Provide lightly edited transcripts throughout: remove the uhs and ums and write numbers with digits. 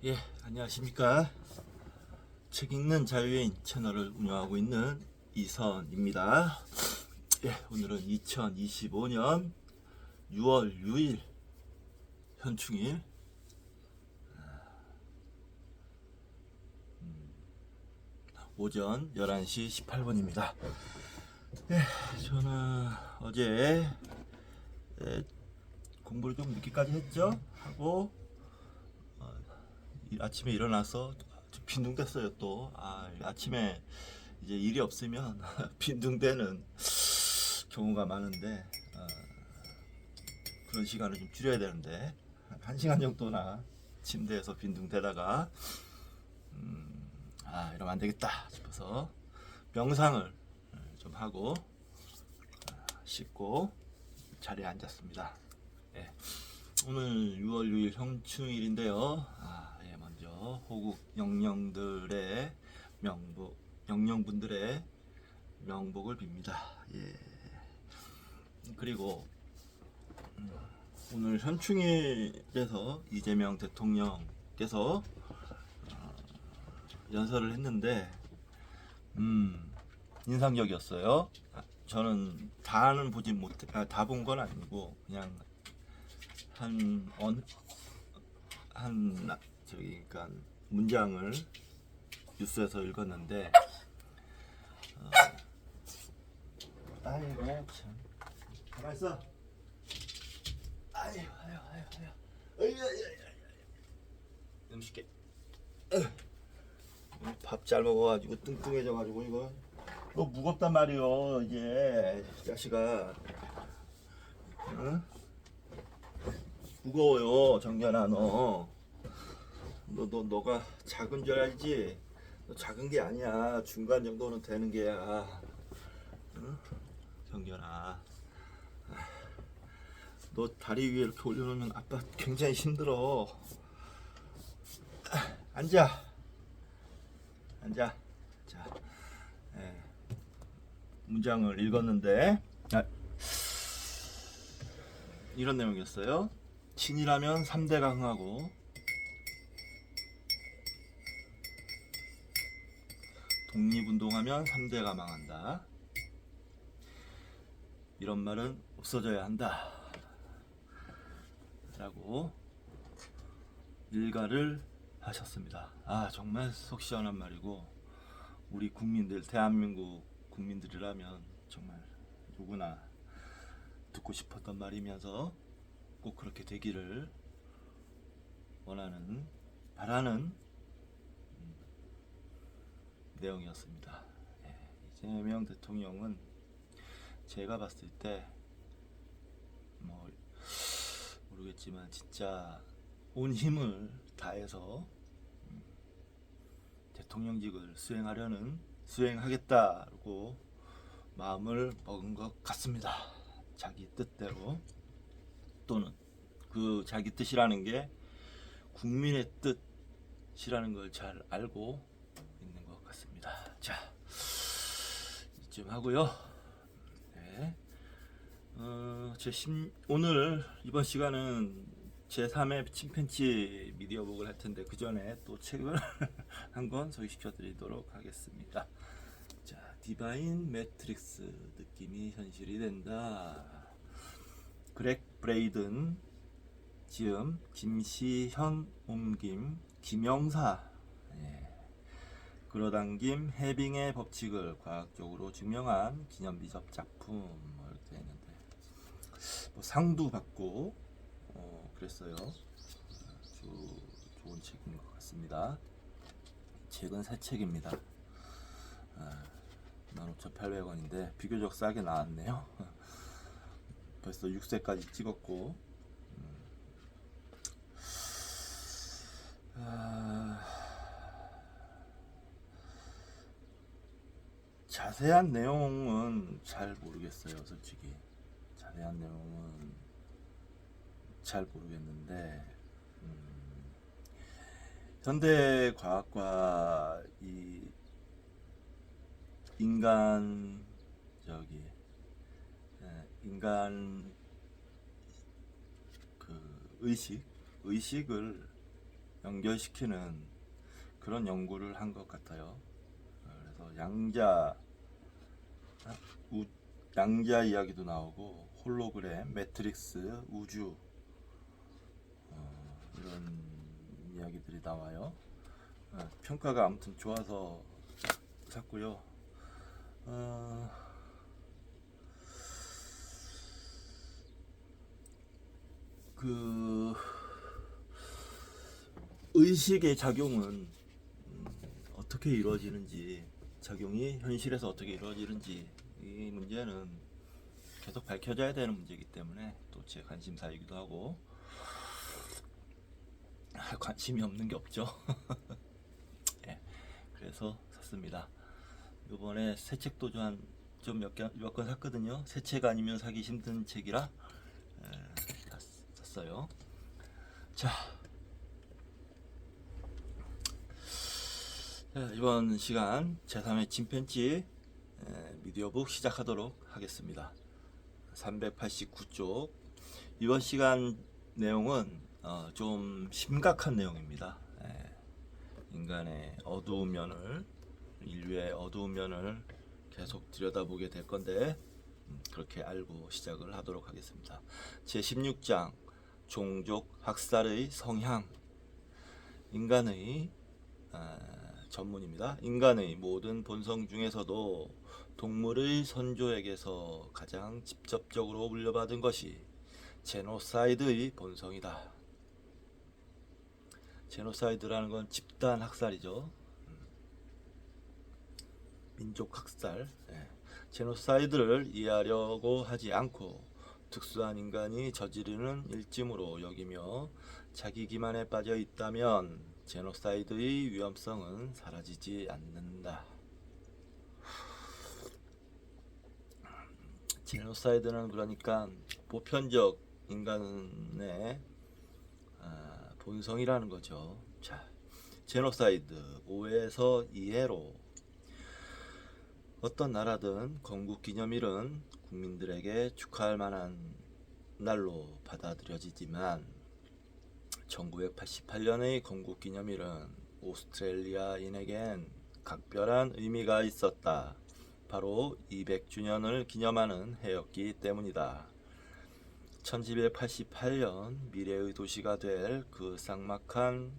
예, 안녕하십니까. 책 읽는 자유인 채널을 운영하고 있는 이선입니다. 예, 오늘은 2025년 6월 6일 현충일 오전 11시 18분입니다. 예, 저는 어제 공부를 좀 늦게까지 했죠. 하고 아침에 일어나서 빈둥댔어요. 또 아침에 이제 일이 없으면 빈둥대는 경우가 많은데 그런 시간을 좀 줄여야 되는데 한 시간 정도나 침대에서 빈둥대다가 이러면 안 되겠다 싶어서 명상을 좀 하고 씻고 자리에 앉았습니다. 예. 오늘 6월 6일 형충일인데요. 먼저 호국 영령들의 명복, 영령분들의 명복을 빕니다. 예. 그리고 오늘 현충일에서 이재명 대통령께서 연설을 했는데 인상적이었어요. 저는 다는 보지 못해, 다 본 건 아니고 그냥 그러니까 문장을 뉴스에서 읽었는데 아이고 참 가만 있어. 아이고 너무 쉽게 밥 잘 먹어가지고 뚱뚱해져가지고 이거 너 무겁단 말이요. 이제 자식아, 응? 무거워요. 정연아, 너가 작은 줄 알지? 너 작은 게 아니야. 중간 정도는 되는 게야. 응? 정연아, 너 다리 위에 이렇게 올려놓으면 아빠 굉장히 힘들어. 앉아. 자, 예, 문장을 읽었는데 이런 내용이었어요. 친이라면 3대가 흥하고 독립운동하면 3대가 망한다. 이런 말은 없어져야 한다. 라고 일가를 하셨습니다. 정말 속 시원한 말이고 우리 국민들, 대한민국 국민들이라면 정말 누구나 듣고 싶었던 말이면서 꼭 그렇게 되기를 바라는 내용이었습니다. 이재명 대통령은 제가 봤을 때 모르겠지만 진짜 온 힘을 다해서 대통령직을 수행하겠다고 마음을 먹은 것 같습니다. 자기 뜻대로, 또는 그 자기 뜻이라는 게 국민의 뜻이라는 걸 잘 알고 있는 것 같습니다. 자, 이쯤 하고요. 네. 오늘 이번 시간은 제3회 침팬지 미디어북을 할 텐데 그 전에 또 책을 한 권 소개시켜 드리도록 하겠습니다. 자, 디바인 매트릭스 느낌이 현실이 된다. 그렉 브레이든 지음, 김시현 옮김, 김영사 끌어당김 해빙의 법칙을 과학적으로 증명한 기념비적 작품 이렇게 되어 있는데 상도 받고 그랬어요. 아주 좋은 책인 것 같습니다. 책은 새 책입니다. 15,800원인데 비교적 싸게 나왔네요. 벌써 6세까지 찍었고 자세한 내용은 잘 모르겠어요. 솔직히 자세한 내용은 잘 모르겠는데 현대 과학과 이 인간 그 의식을 연결시키는 그런 연구를 한 것 같아요. 그래서 양자 이야기도 나오고 홀로그램, 매트릭스, 우주 이런 이야기들이 나와요. 평가가 아무튼 좋아서 샀고요. 그 의식의 작용은 어떻게 이루어지는지, 작용이 현실에서 어떻게 이루어지는지, 이 문제는 계속 밝혀져야 되는 문제이기 때문에 또 제 관심사이기도 하고, 관심이 없는 게 없죠. 네, 그래서 샀습니다. 이번에 새 책도 좀 몇 권 샀거든요. 새 책 아니면 사기 힘든 책이라 샀어요. 자, 이번 시간 제3회 침팬지 미디어북 시작하도록 하겠습니다. 389쪽. 이번 시간 내용은 좀 심각한 내용입니다. 인간의 어두운 면을, 인류의 어두운 면을 계속 들여다보게 될 건데, 그렇게 알고 시작을 하도록 하겠습니다. 제16장 종족 학살의 성향. 인간의 전문입니다. 인간의 모든 본성 중에서도 동물의 선조에게서 가장 직접적으로 물려받은 것이 제노사이드의 본성이다. 제노사이드라는 건 집단 학살이죠. 민족 학살. 제노사이드를 이해하려고 하지 않고 특수한 인간이 저지르는 일짐으로 여기며 자기 기만에 빠져 있다면 제노사이드의 위험성은 사라지지 않는다. 제노사이드는 그러니까 보편적 인간의 본성이라는 거죠. 자, 제노사이드 5에서 2회로 어떤 나라든 건국기념일은 국민들에게 축하할 만한 날로 받아들여지지만 1988년의 건국기념일은 오스트레일리아인에겐 각별한 의미가 있었다. 바로 200주년을 기념하는 해였기 때문이다. 1988년 미래의 도시가 될 그 쌍막한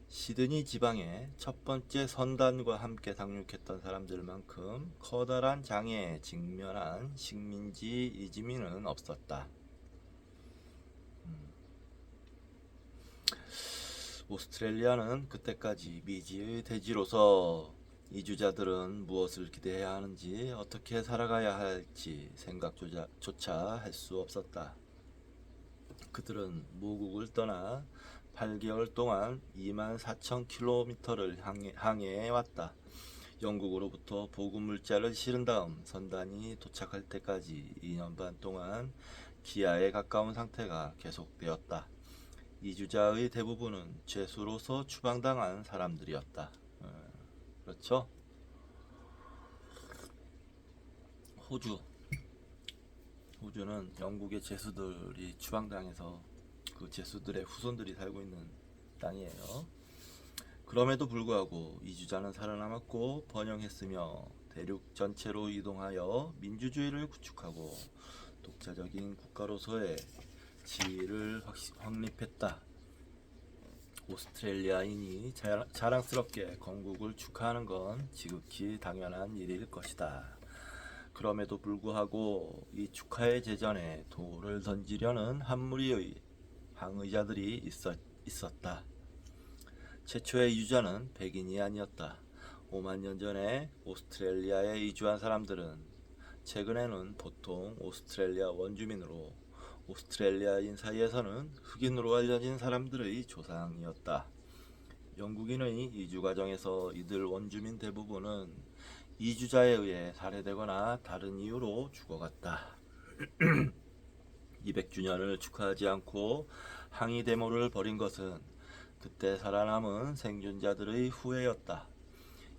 시드니 지방의 첫 번째 선단과 함께 상륙했던 사람들만큼 커다란 장애에 직면한 식민지 이주민은 없었다. 오스트레일리아는 그때까지 미지의 대지로서 이주자들은 무엇을 기대해야 하는지, 어떻게 살아가야 할지 생각조차 할 수 없었다. 그들은 모국을 떠나 8개월 동안 24,000km를 항해해왔다. 영국으로부터 보급 물자를 실은 다음 선단이 도착할 때까지 2년 반 동안 기아에 가까운 상태가 계속되었다. 이주자의 대부분은 죄수로서 추방당한 사람들이었다. 그렇죠? 호주는 영국의 죄수들이 추방당해서 그 죄수들의 후손들이 살고 있는 땅이에요. 그럼에도 불구하고 이주자는 살아남았고 번영했으며 대륙 전체로 이동하여 민주주의를 구축하고 독자적인 국가로서의 지위를 확립했다. 오스트레일리아인이 자랑스럽게 건국을 축하하는 건 지극히 당연한 일일 것이다. 그럼에도 불구하고 이 축하의 제전에 돌을 던지려는 한 무리의 항의자들이 있었다. 최초의 유저는 백인이 아니었다. 5만 년 전에 오스트레일리아에 이주한 사람들은 최근에는 보통 오스트레일리아 원주민으로, 오스트레일리아인 사이에서는 흑인으로 알려진 사람들의 조상이었다. 영국인의 이주 과정에서 이들 원주민 대부분은 이주자에 의해 살해되거나 다른 이유로 죽어갔다. 200주년을 축하하지 않고 항의 데모를 벌인 것은 그때 살아남은 생존자들의 후회였다.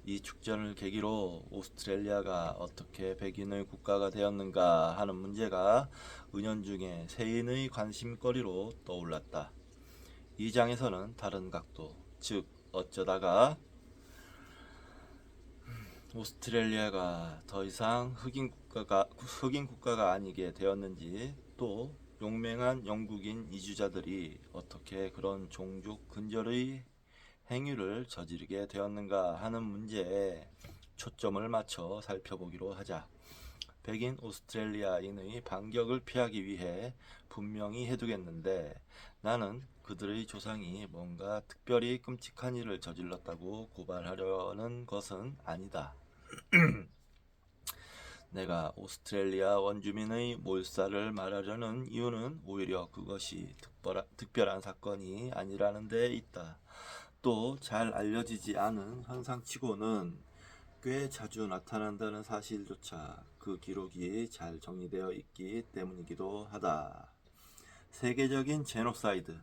이 축전을 계기로 오스트레일리아가 어떻게 백인의 국가가 되었는가 하는 문제가 은연중에 세인의 관심거리로 떠올랐다. 2장에서는 다른 각도, 즉 어쩌다가 오스트레일리아가 더 이상 흑인 국가가 아니게 되었는지, 또 용맹한 영국인 이주자들이 어떻게 그런 종족 근절의 행위를 저지르게 되었는가 하는 문제에 초점을 맞춰 살펴보기로 하자. 백인 오스트레일리아인의 반격을 피하기 위해 분명히 해두겠는데, 나는 그들의 조상이 뭔가 특별히 끔찍한 일을 저질렀다고 고발하려는 것은 아니다. 내가 오스트레일리아 원주민의 몰살을 말하려는 이유는 오히려 그것이 특별한 사건이 아니라는 데 있다. 또 잘 알려지지 않은 현상치고는 꽤 자주 나타난다는 사실조차 그 기록이 잘 정리되어 있기 때문이기도 하다. 세계적인 제노사이드,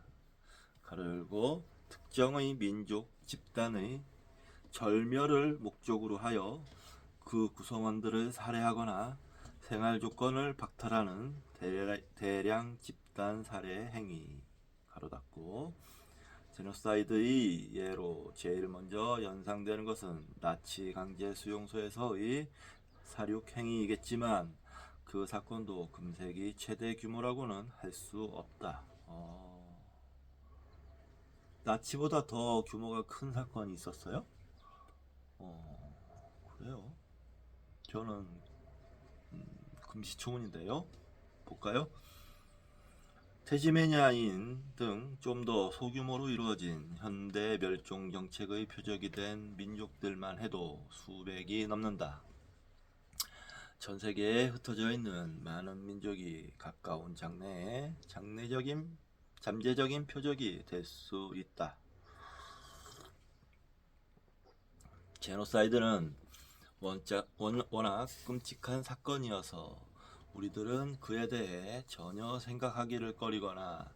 가로 열고 특정의 민족 집단의 절멸을 목적으로 하여 그 구성원들을 살해하거나 생활 조건을 박탈하는 대량 집단 살해 행위, 가로 닫고, 제노사이드의 예로 제일 먼저 연상되는 것은 나치 강제 수용소에서의 살육 행위이겠지만, 그 사건도 금세기 최대 규모라고는 할 수 없다. 나치보다 더 규모가 큰 사건이 있었어요? 그래요? 저는 금시초문인데요. 볼까요? 태즈메니아인 등 좀 더 소규모로 이루어진 현대 멸종 정책의 표적이 된 민족들만 해도 수백이 넘는다. 전 세계에 흩어져 있는 많은 민족이 가까운 장래에 잠재적인 표적이 될 수 있다. 제노사이드는 워낙 끔찍한 사건이어서 우리들은 그에 대해 전혀 생각하기를 꺼리거나,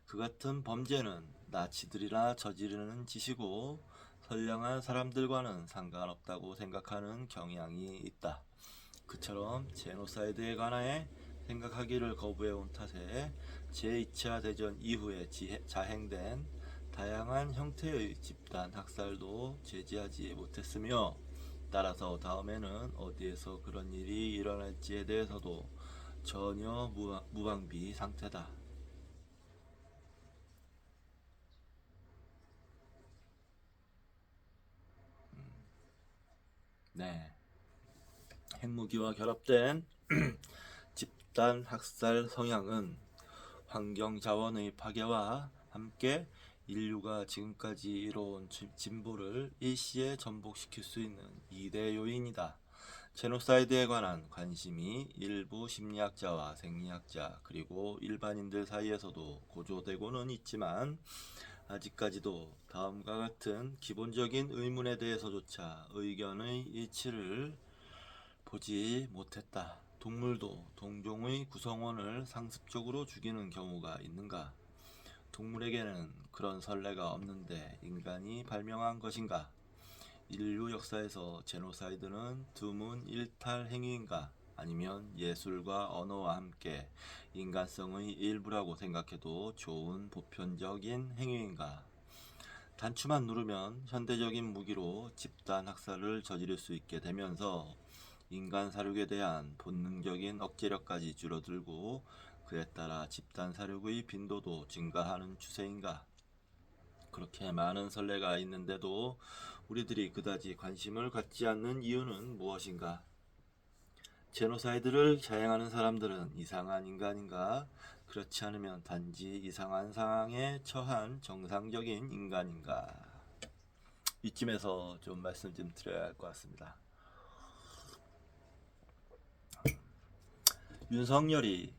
그 같은 범죄는 나치들이나 저지르는 짓이고 선량한 사람들과는 상관없다고 생각하는 경향이 있다. 그처럼 제노사이드에 관하여 생각하기를 거부해온 탓에 제2차 대전 이후에 자행된 다양한 형태의 집단 학살도 제지하지 못했으며, 따라서 다음에는 어디에서 그런 일이 일어날지에 대해서도 전혀 무방비 상태다. 네, 핵무기와 결합된 집단 학살 성향은 환경 자원의 파괴와 함께 인류가 지금까지 이뤄온 진보를 일시에 전복시킬 수 있는 2대 요인이다. 제노사이드에 관한 관심이 일부 심리학자와 생리학자 그리고 일반인들 사이에서도 고조되고는 있지만, 아직까지도 다음과 같은 기본적인 의문에 대해서조차 의견의 일치를 보지 못했다. 동물도 동종의 구성원을 상습적으로 죽이는 경우가 있는가? 동물에게는 그런 선례가 없는데 인간이 발명한 것인가? 인류 역사에서 제노사이드는 드문 일탈 행위인가? 아니면 예술과 언어와 함께 인간성의 일부라고 생각해도 좋은 보편적인 행위인가? 단추만 누르면 현대적인 무기로 집단 학살을 저지를 수 있게 되면서 인간 사육에 대한 본능적인 억제력까지 줄어들고, 그에 따라 집단 사육의 빈도도 증가하는 추세인가? 그렇게 많은 선례가 있는데도 우리들이 그다지 관심을 갖지 않는 이유는 무엇인가? 제노사이드를 자행하는 사람들은 이상한 인간인가? 그렇지 않으면 단지 이상한 상황에 처한 정상적인 인간인가? 이쯤에서 좀 말씀 좀 드려야 할 것 같습니다. 윤석열이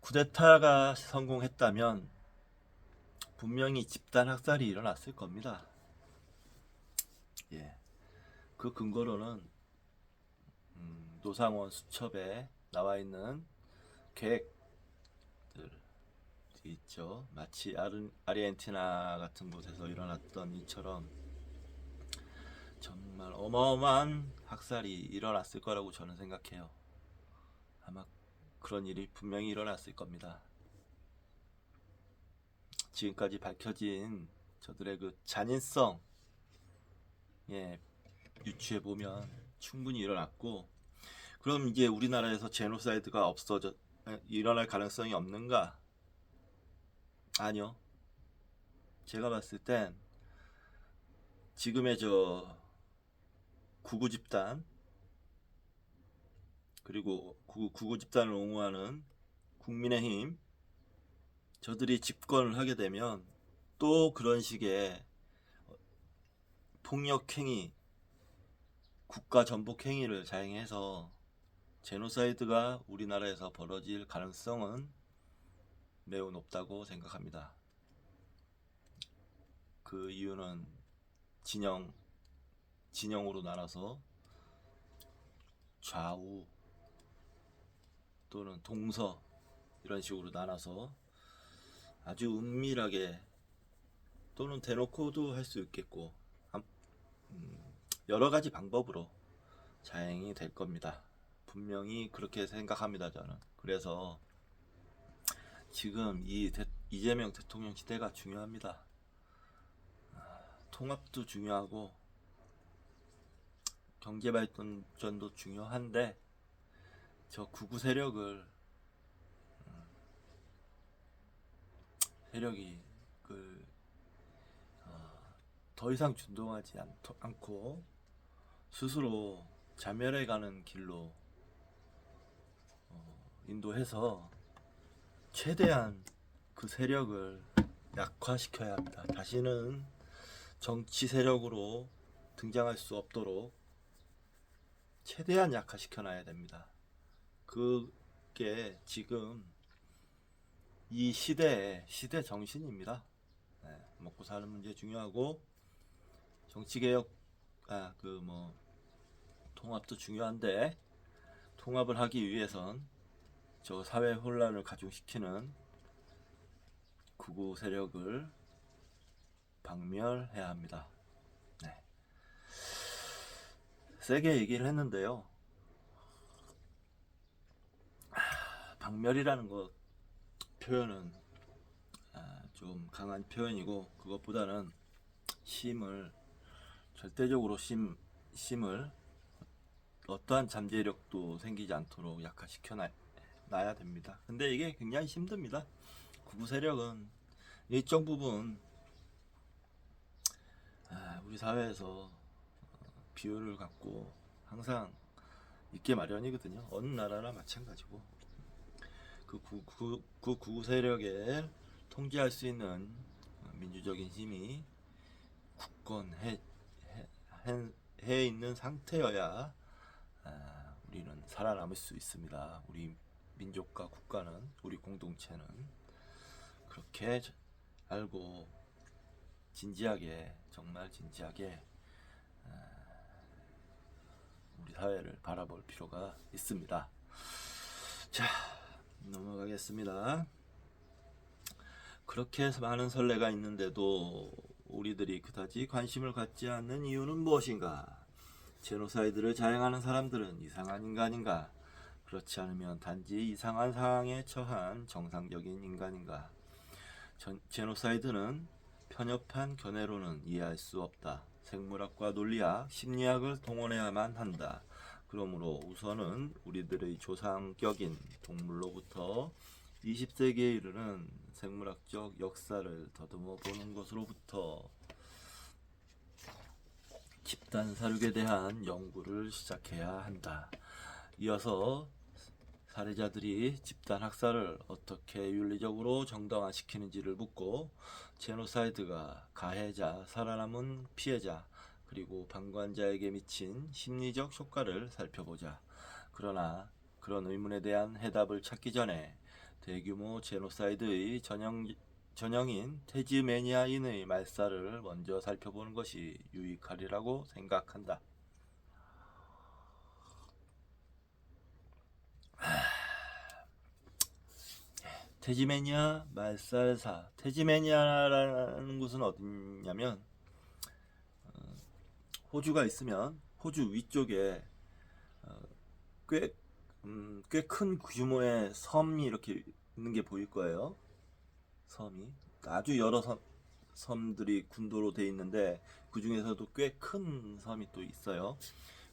쿠데타가 성공했다면 분명히 집단 학살이 일어났을 겁니다. 예. 그 근거로는 노상원 수첩에 나와 있는 계획들이 있죠. 마치 아르헨티나 같은 곳에서 일어났던 이처럼 정말 어마어마한 학살이 일어났을 거라고 저는 생각해요. 아마 그런 일이 분명히 일어났을 겁니다. 지금까지 밝혀진 저들의 그 잔인성, 예, 유추해 보면 충분히 일어났고, 그럼 이제 우리나라에서 제노사이드가 일어날 가능성이 없는가? 아니요. 제가 봤을 땐 지금의 저 구구 집단, 그리고 구구 집단을 옹호하는 국민의힘, 저들이 집권을 하게 되면 또 그런 식의 폭력행위, 국가 전복행위를 자행해서 제노사이드가 우리나라에서 벌어질 가능성은 매우 높다고 생각합니다. 그 이유는 진영으로 나눠서 좌우 또는 동서 이런 식으로 나눠서 아주 은밀하게 또는 대놓고도 할 수 있겠고, 여러 가지 방법으로 자행이 될 겁니다. 분명히 그렇게 생각합니다, 저는. 그래서 지금 이재명 대통령 시대가 중요합니다. 통합도 중요하고 경제 발전도 중요한데, 저 구구 세력이 더 이상 준동하지 않고 스스로 자멸해가는 길로 인도해서 최대한 그 세력을 약화시켜야 합니다. 다시는 정치 세력으로 등장할 수 없도록 최대한 약화시켜놔야 됩니다. 그게 지금 이 시대 정신입니다. 네, 먹고 사는 문제 중요하고 정치개혁, 통합도 중요한데, 통합을 하기 위해선 저 사회 혼란을 가중시키는 구구 세력을 박멸해야 합니다. 네. 세게 얘기를 했는데요. 박멸이라는 것 표현은 좀 강한 표현이고, 그것보다는 절대적으로 심을 어떠한 잠재력도 생기지 않도록 약화시켜 놔야 됩니다. 근데 이게 굉장히 힘듭니다. 구구 세력은 일정 부분 우리 사회에서 비율을 갖고 항상 있게 마련이거든요. 어느 나라나 마찬가지고, 그 구구 세력에 통제할 수 있는 민주적인 힘이 굳건해 있는 상태여야 우리는 살아남을 수 있습니다. 우리 민족과 국가는, 우리 공동체는 그렇게 알고 정말 진지하게 우리 사회를 바라볼 필요가 있습니다. 자, 넘어가겠습니다. 그렇게 많은 선례가 있는데도 우리들이 그다지 관심을 갖지 않는 이유는 무엇인가? 제노사이드를 자행하는 사람들은 이상한 인간인가? 그렇지 않으면 단지 이상한 상황에 처한 정상적인 인간인가? 제노사이드는 편협한 견해로는 이해할 수 없다. 생물학과 논리학, 심리학을 동원해야만 한다. 그러므로 우선은 우리들의 조상격인 동물로부터 20세기에 이르는 생물학적 역사를 더듬어 보는 것으로부터 집단 사육에 대한 연구를 시작해야 한다. 이어서 사례자들이 집단 학살을 어떻게 윤리적으로 정당화시키는지를 묻고, 제노사이드가 가해자, 살아남은 피해자, 그리고 방관자에게 미친 심리적 효과를 살펴보자. 그러나 그런 의문에 대한 해답을 찾기 전에 대규모 제노사이드의 전형인 태즈메니아인의 말살을 먼저 살펴보는 것이 유익하리라고 생각한다. 태즈메니아 말살사. 태즈메니아라는 곳은 어디냐면, 호주가 있으면 호주 위쪽에 꽤 큰 규모의 섬이 이렇게 있는 게 보일 거예요. 섬이 아주 여러 섬들이 군도로 돼 있는데 그 중에서도 꽤 큰 섬이 또 있어요.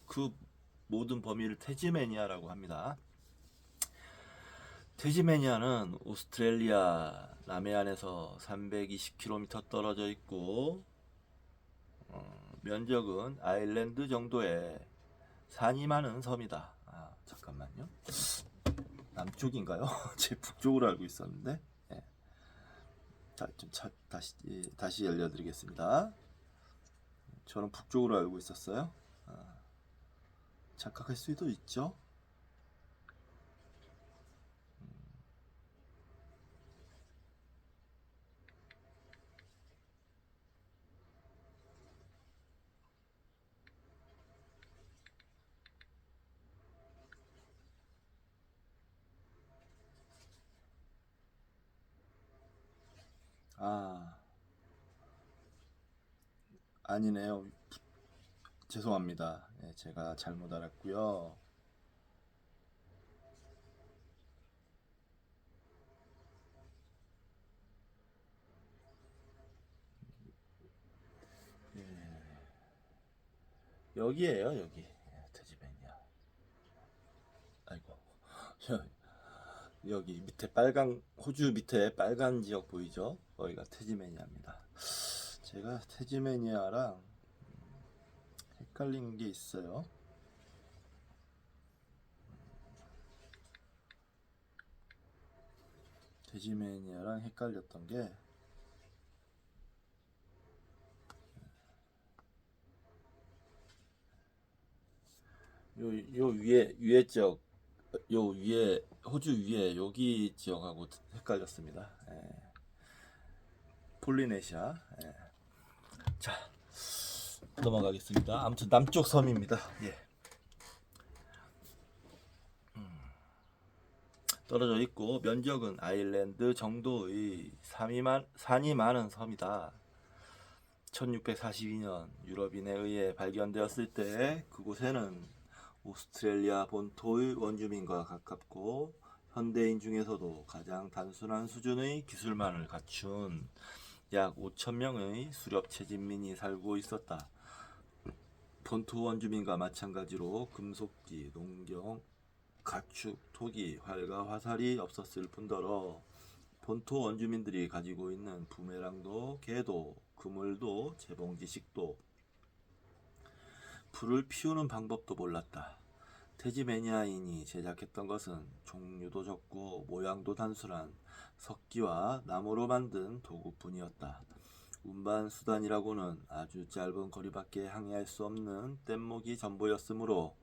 그 모든 범위를 태즈메니아라고 합니다. 태즈메니아는 오스트레일리아 남해안에서 320km 떨어져 있고 면적은 아일랜드 정도의 산이 많은 섬이다. 잠깐만요. 남쪽인가요? 제 북쪽으로 알고 있었는데. 네. 다시 알려드리겠습니다. 저는 북쪽으로 알고 있었어요. 착각할 수도 있죠. 아, 아니네요. 죄송합니다. 네, 제가 잘못 알았고요. 여기에요, 여기. 태즈메니아. 아이고. 여기 밑에 빨간, 호주 밑에 빨간 지역 보이죠? 거기가 태즈메니아입니다. 제가 태즈메니아랑 헷갈린 게 있어요. 태즈메니아랑 헷갈렸던 게 요 위에 지역, 요 위에 호주 위에 여기 지역하고 헷갈렸습니다. 예. 폴리네시아. 예. 자, 넘어가겠습니다. 아무튼 남쪽 섬입니다. 예. 떨어져 있고 면적은 아일랜드 정도의 산이 많은 섬이다. 1642년 유럽인에 의해 발견되었을 때 그곳에는 오스트레일리아 본토의 원주민과 가깝고 현대인 중에서도 가장 단순한 수준의 기술만을 갖춘 약 5,000명의 수렵 채집민이 살고 있었다. 본토 원주민과 마찬가지로 금속기, 농경, 가축, 토기, 활과 화살이 없었을 뿐더러 본토 원주민들이 가지고 있는 부메랑도, 개도, 그물도, 재봉지식도, 불을 피우는 방법도 몰랐다. 태즈메니아인이 제작했던 것은 종류도 적고 모양도 단순한 석기와 나무로 만든 도구뿐이었다. 운반 수단이라고는 아주 짧은 거리밖에 항해할 수 없는 뗏목이 전부였으므로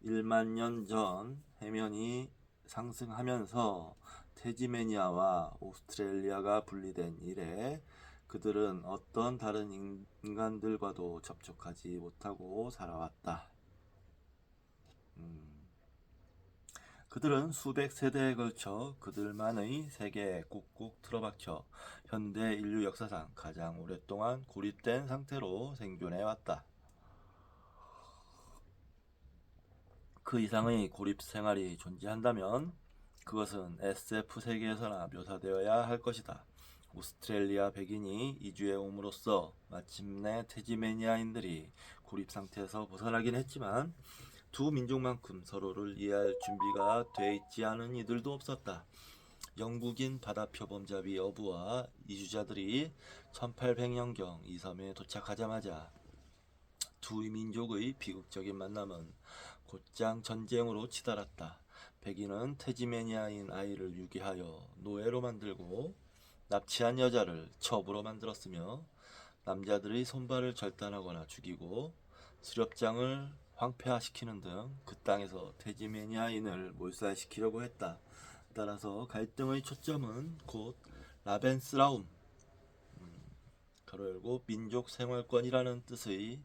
1만 년 전 해면이 상승하면서 태즈메니아와 오스트레일리아가 분리된 이래 그들은 어떤 다른 인간들과도 접촉하지 못하고 살아왔다. 그들은 수백 세대에 걸쳐 그들만의 세계에 꾹꾹 틀어박혀 현대 인류 역사상 가장 오랫동안 고립된 상태로 생존해왔다. 그 이상의 고립 생활이 존재한다면 그것은 SF 세계에서나 묘사되어야 할 것이다. 오스트레일리아 백인이 이주해 옴으로써 마침내 태즈메니아인들이 고립 상태에서 벗어나긴 했지만 두 민족만큼 서로를 이해할 준비가 돼 있지 않은 이들도 없었다. 영국인 바다표범잡이 어부와 이주자들이 1800년경 이 섬에 도착하자마자 두 민족의 비극적인 만남은 곧장 전쟁으로 치달았다. 백인은 태즈메니아인 아이를 유기하여 노예로 만들고 납치한 여자를 첩으로 만들었으며 남자들의 손발을 절단하거나 죽이고 수렵장을 황폐화시키는 등 그 땅에서 태즈메니아인을 몰살시키려고 했다. 따라서 갈등의 초점은 곧 라벤스라움 가로 열고 민족 생활권이라는 뜻의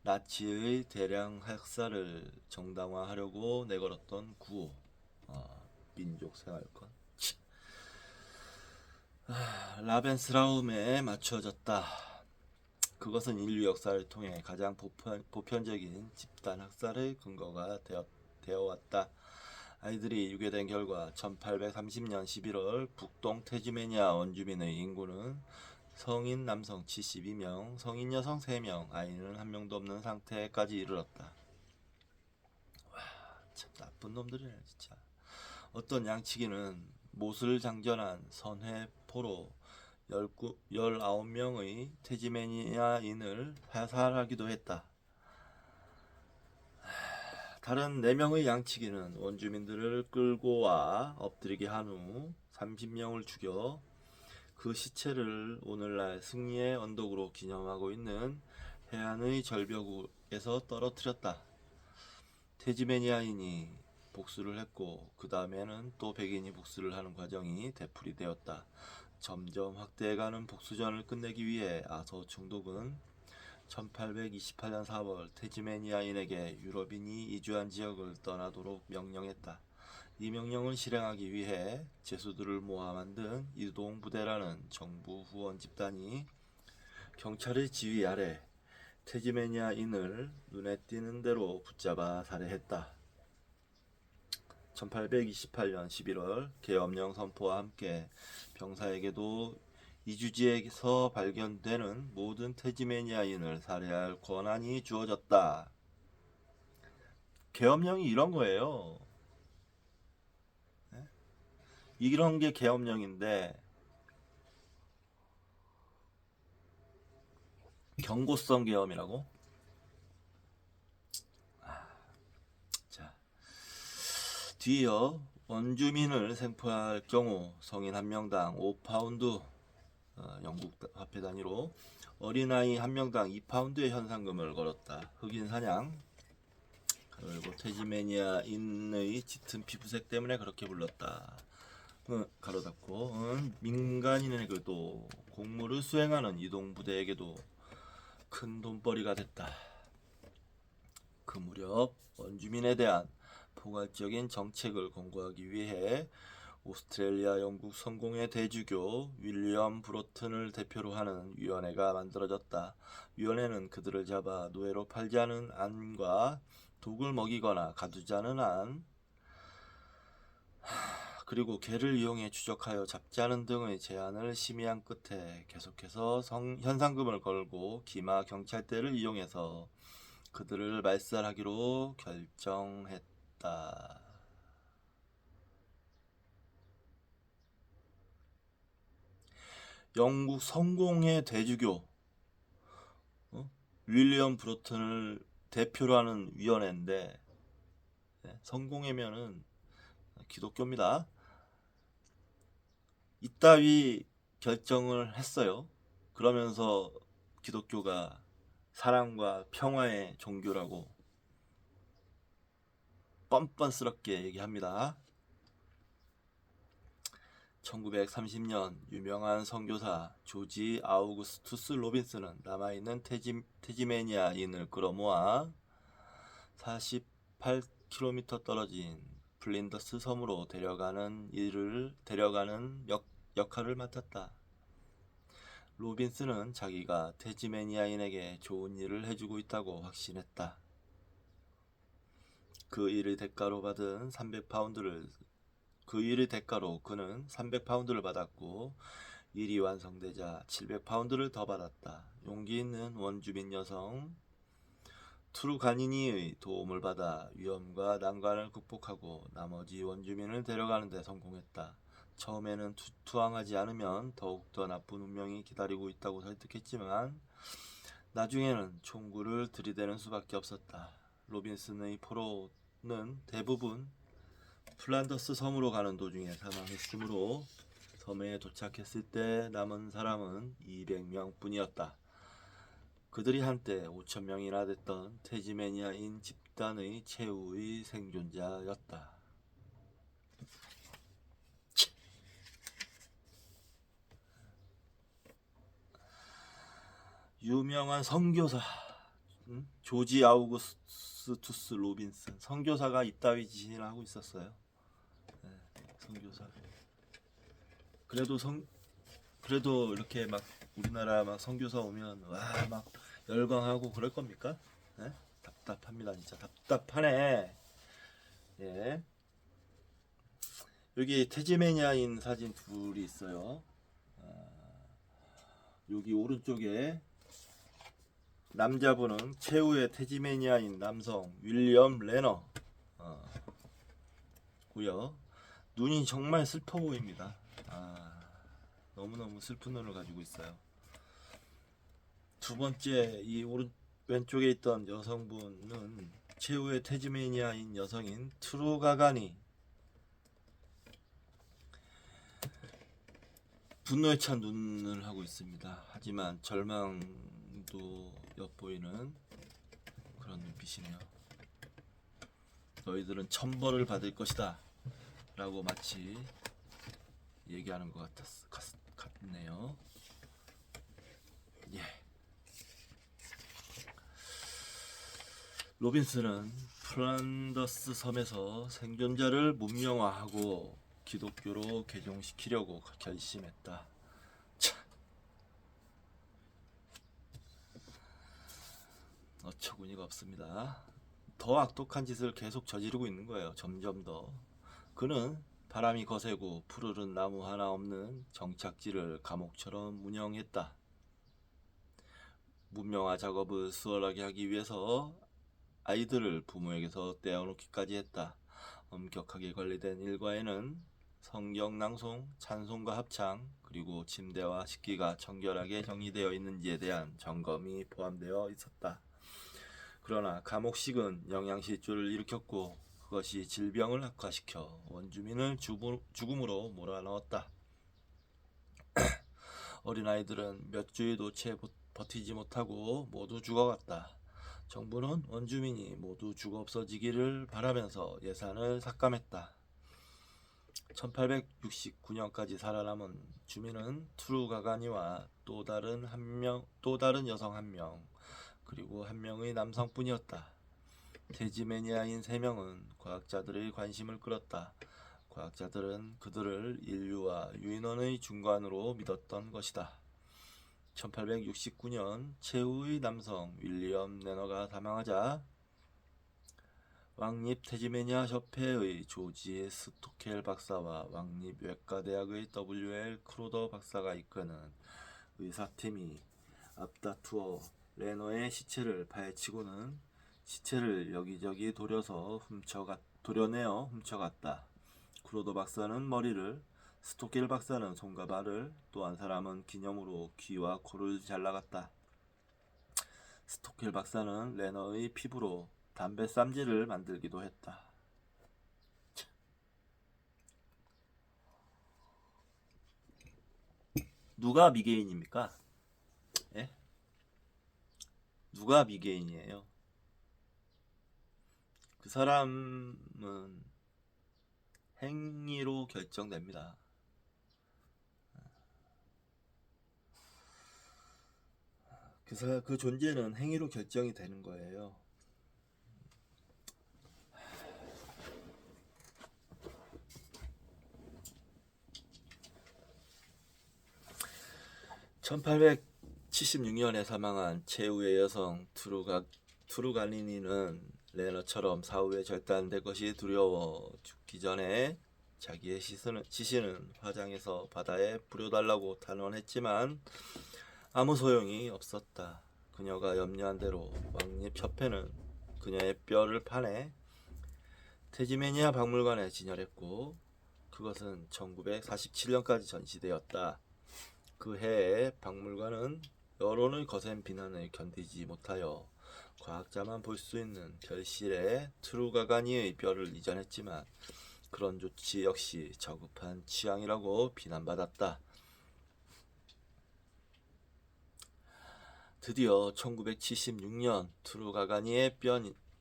나치의 대량 학살을 정당화하려고 내걸었던 구호. 민족 생활권. 라벤스라움에 맞춰졌다. 그것은 인류 역사를 통해 가장 보편적인 집단 학살의 근거가 되어왔다. 아이들이 유괴된 결과 1830년 11월 북동 태즈메니아 원주민의 인구는 성인 남성 72명, 성인 여성 3명, 아이는 한 명도 없는 상태까지 이르렀다. 와, 참 나쁜 놈들이네 진짜. 어떤 양치기는 못을 장전한 선회포로 19명의 태즈메니아인을 사살하기도 했다. 다른 4명의 양치기는 원주민들을 끌고 와 엎드리게 한 후 30명을 죽여 그 시체를 오늘날 승리의 언덕으로 기념하고 있는 해안의 절벽에서 떨어뜨렸다. 태즈메니아인이 복수를 했고 그 다음에는 또 백인이 복수를 하는 과정이 되풀이되었다. 점점 확대해가는 복수전을 끝내기 위해 아서 총독은 1828년 4월 태즈메니아인에게 유럽인이 이주한 지역을 떠나도록 명령했다. 이 명령을 실행하기 위해 제수들을 모아 만든 이동부대라는 정부 후원 집단이 경찰의 지휘 아래 태즈메니아인을 눈에 띄는 대로 붙잡아 살해했다. 1828년 11월 계엄령 선포와 함께 병사에게도 이주지에서 발견되는 모든 태즈메니아인을 살해할 권한이 주어졌다. 계엄령이 이런 거예요. 이런 게 계엄령인데 경고성 계엄이라고? 자, 뒤이어 원주민을 생포할 경우 성인 한 명당 5파운드 영국 화폐 단위로 어린아이 한 명당 2파운드의 현상금을 걸었다. 흑인 사냥 그리고 태즈메니아인의 짙은 피부색 때문에 그렇게 불렀다. 가로 닫고 민간인에게도 공무를 수행하는 이동부대에게도 큰 돈벌이가 됐다. 그 무렵 원주민에 대한 포괄적인 정책을 권고하기 위해 오스트레일리아 영국 성공의 대주교 윌리엄 브로튼을 대표로 하는 위원회가 만들어졌다. 위원회는 그들을 잡아 노예로 팔지 않은 안과 독을 먹이거나 가두지 않은 안 그리고 개를 이용해 추적하여 잡지 않은 등의 제한을 심의한 끝에 계속해서 현상금을 걸고 기마 경찰대를 이용해서 그들을 말살하기로 결정했다. 영국 성공의 대주교 윌리엄 브로튼을 대표로 하는 위원회인데 성공회면은 기독교입니다. 이따위 결정을 했어요. 그러면서 기독교가 사랑과 평화의 종교라고 뻔뻔스럽게 얘기합니다. 1930년 유명한 선교사 조지 아우구스투스 로빈스는 남아있는 태즈메니아인을 끌어모아 48km 떨어진 플린더스 섬으로 데려가는 역할을 맡았다. 로빈스는 자기가 태즈메니아인에게 좋은 일을 해주고 있다고 확신했다. 그 일의 대가로 그는 300파운드를 받았고 일이 완성되자 700파운드를 더 받았다. 용기 있는 원주민 여성 투르가니니의 도움을 받아 위험과 난관을 극복하고 나머지 원주민을 데려가는 데 성공했다. 처음에는 투항하지 않으면 더욱더 나쁜 운명이 기다리고 있다고 설득했지만 나중에는 총구를 들이대는 수밖에 없었다. 로빈슨의 포로는 대부분 플란더스 섬으로 가는 도중에 사망했으므로 섬에 도착했을 때 남은 사람은 200명 뿐이었다. 그들이 한때 5,000명이나 됐던 태즈메니아인 집단의 최후의 생존자였다. 유명한 선교사 조지 아우구스투스 로빈슨 선교사가 이따위 짓을 하고 있었어요. 선교사. 그래도 이렇게 막 우리나라 막 선교사 오면 와 막 열광하고 그럴 겁니까? 네? 답답합니다 진짜 답답하네. 예. 여기 태즈메니아인 사진 둘이 있어요. 여기 오른쪽에 남자분은 최후의 태즈메니아인 남성 윌리엄 레너 고요. 눈이 정말 슬퍼 보입니다. 너무너무 슬픈 눈을 가지고 있어요. 두 번째 이 왼쪽에 있던 여성분은 최후의 태즈메니아인 여성인 트루가가니. 분노에 찬 눈을 하고 있습니다. 하지만 절망도 엿보이는 그런 눈빛이네요. 너희들은 천벌을 받을 것이다 라고 마치 얘기하는 것 같네요. 예. 로빈스는 플란더스 섬에서 생존자를 문명화하고 기독교로 개종시키려고 결심했다. 참. 어처구니가 없습니다. 더 악독한 짓을 계속 저지르고 있는 거예요. 점점 더. 그는 바람이 거세고 푸르른 나무 하나 없는 정착지를 감옥처럼 운영했다. 문명화 작업을 수월하게 하기 위해서 아이들을 부모에게서 떼어놓기까지 했다. 엄격하게 관리된 일과에는 성경 낭송, 찬송가 합창, 그리고 침대와 식기가 청결하게 정리되어 있는지에 대한 점검이 포함되어 있었다. 그러나 감옥식은 영양실조를 일으켰고 그것이 질병을 악화시켜 원주민을 죽음으로 몰아넣었다. 어린아이들은 몇 주일도 채 버티지 못하고 모두 죽어갔다. 정부는 원주민이 모두 죽어 없어지기를 바라면서 예산을 삭감했다. 1869년까지 살아남은 주민은 투루가가니와 또 다른 여성 한 명, 그리고 한 명의 남성뿐이었다. 태즈메니아인 3명은 과학자들의 관심을 끌었다. 과학자들은 그들을 인류와 유인원의 중간으로 믿었던 것이다. 1869년 최후의 남성 윌리엄 레너가 사망하자 왕립 태즈메니아 협회의 조지 스토켈 박사와 왕립 외과대학의 W.L. 크로더 박사가 이끄는 의사팀이 앞다투어 레너의 시체를 파헤치고는 시체를 여기저기 도려내어 훔쳐갔다. 크로더 박사는 머리를, 스토켈 박사는 손과 발을, 또 한 사람은 기념으로 귀와 코를 잘라갔다. 스토켈 박사는 레너의 피부로 담배 쌈지를 만들기도 했다. 누가 미개인입니까? 예? 누가 미개인이에요? 그 사람은 행위로 결정됩니다. 그 존재는 행위로 결정이 되는 거예요. 1876년에 사망한 최후의 여성 투루갈리니는 레너처럼 사후에 절단될 것이 두려워 죽기 전에 자기의 시신은 화장해서 바다에 뿌려달라고 탄원했지만 아무 소용이 없었다. 그녀가 염려한 대로 왕립협회는 그녀의 뼈를 파내 태즈메니아 박물관에 진열했고 그것은 1947년까지 전시되었다. 그 해에 박물관은 여론의 거센 비난을 견디지 못하여 과학자만 볼 수 있는 별실에 트루가가니의 뼈를 이전했지만 그런 조치 역시 저급한 취향이라고 비난받았다. 드디어 1976년 트루가가니의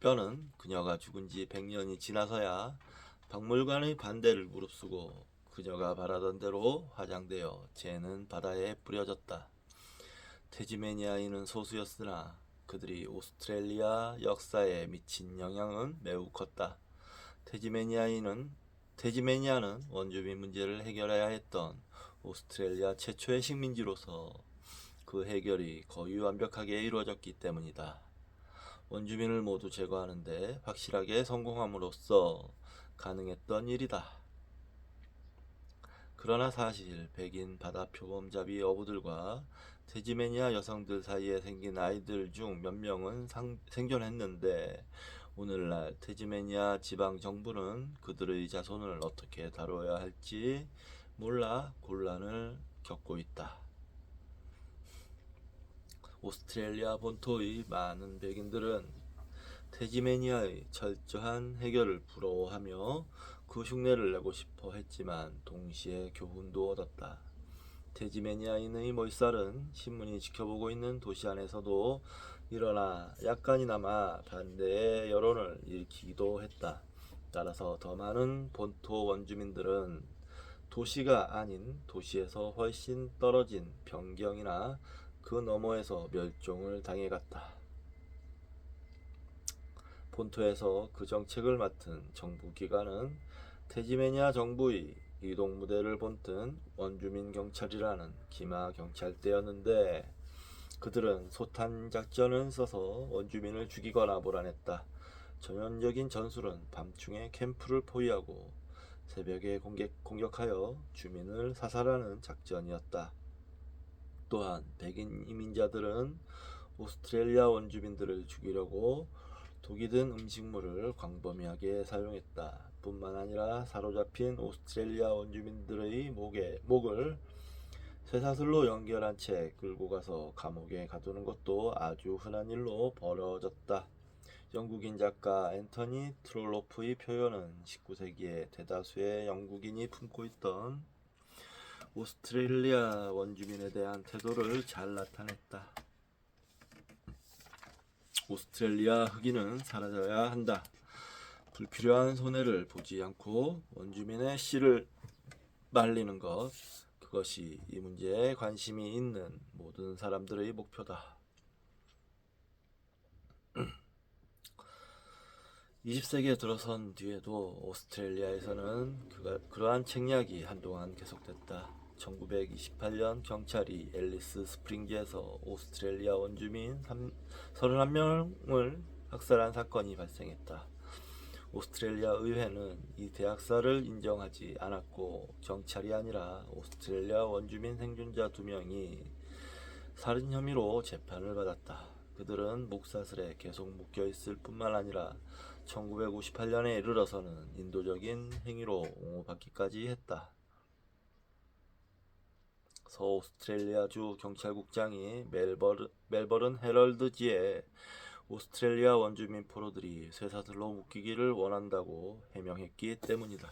뼈는 그녀가 죽은 지 100년이 지나서야 박물관의 반대를 무릅쓰고 그녀가 바라던 대로 화장되어 재는 바다에 뿌려졌다. 태즈메니아인은 소수였으나 그들이 오스트레일리아 역사에 미친 영향은 매우 컸다. 태즈메니아는 원주민 문제를 해결해야 했던 오스트레일리아 최초의 식민지로서 그 해결이 거의 완벽하게 이루어졌기 때문이다. 원주민을 모두 제거하는데 확실하게 성공함으로써 가능했던 일이다. 그러나 사실 백인 바다 표범잡이 어부들과 태지메니아 여성들 사이에 생긴 아이들 중 몇 명은 생존했는데 오늘날 태지메니아 지방 정부는 그들의 자손을 어떻게 다뤄야 할지 몰라 곤란을 겪고 있다. 오스트레일리아 본토의 많은 백인들은 태지메니아의 철저한 해결을 부러워하며 그 흉내를 내고 싶어 했지만 동시에 교훈도 얻었다. 태지메니아인의 몰살은 신문이 지켜보고 있는 도시 안에서도 일어나 약간이나마 반대의 여론을 일으키기도 했다. 따라서 더 많은 본토 원주민들은 도시가 아닌 도시에서 훨씬 떨어진 변경이나 그 너머에서 멸종을 당해갔다. 본토에서 그 정책을 맡은 정부기관은 태지메니아 정부의 이동무대를 본뜬 원주민 경찰이라는 기마 경찰대였는데 그들은 소탄 작전을 써서 원주민을 죽이거나 몰아냈다. 전형적인 전술은 밤중에 캠프를 포위하고 새벽에 공격하여 주민을 사살하는 작전이었다. 또한 백인 이민자들은 오스트레일리아 원주민들을 죽이려고 독이 든 음식물을 광범위하게 사용했다. 뿐만 아니라 사로잡힌 오스트레일리아 원주민들의 목을 쇠사슬로 연결한 채 끌고 가서 감옥에 가두는 것도 아주 흔한 일로 벌어졌다. 영국인 작가 앤터니 트롤로프의 표현은 19세기에 대다수의 영국인이 품고 있던 오스트레일리아 원주민에 대한 태도를 잘 나타냈다. 오스트레일리아 흑인은 사라져야 한다. 불필요한 손해를 보지 않고 원주민의 씨를 말리는 것, 그것이 이 문제에 관심이 있는 모든 사람들의 목표다. 20세기에 들어선 뒤에도 오스트레일리아에서는 그러한 책략이 한동안 계속됐다. 1928년 경찰이 앨리스 스프링즈에서 오스트레일리아 원주민 31명을 학살한 사건이 발생했다. 오스트레일리아 의회는 이 대학살을 인정하지 않았고 경찰이 아니라 오스트레일리아 원주민 생존자 2명이 살인 혐의로 재판을 받았다. 그들은 목사슬에 계속 묶여있을 뿐만 아니라 1958년에 이르러서는 인도적인 행위로 옹호받기까지 했다. 서오스트레일리아주 경찰국장이 멜버른 헤럴드지에 오스트레일리아 원주민 포로들이 쇠사슬로 묶이기를 원한다고 해명했기 때문이다.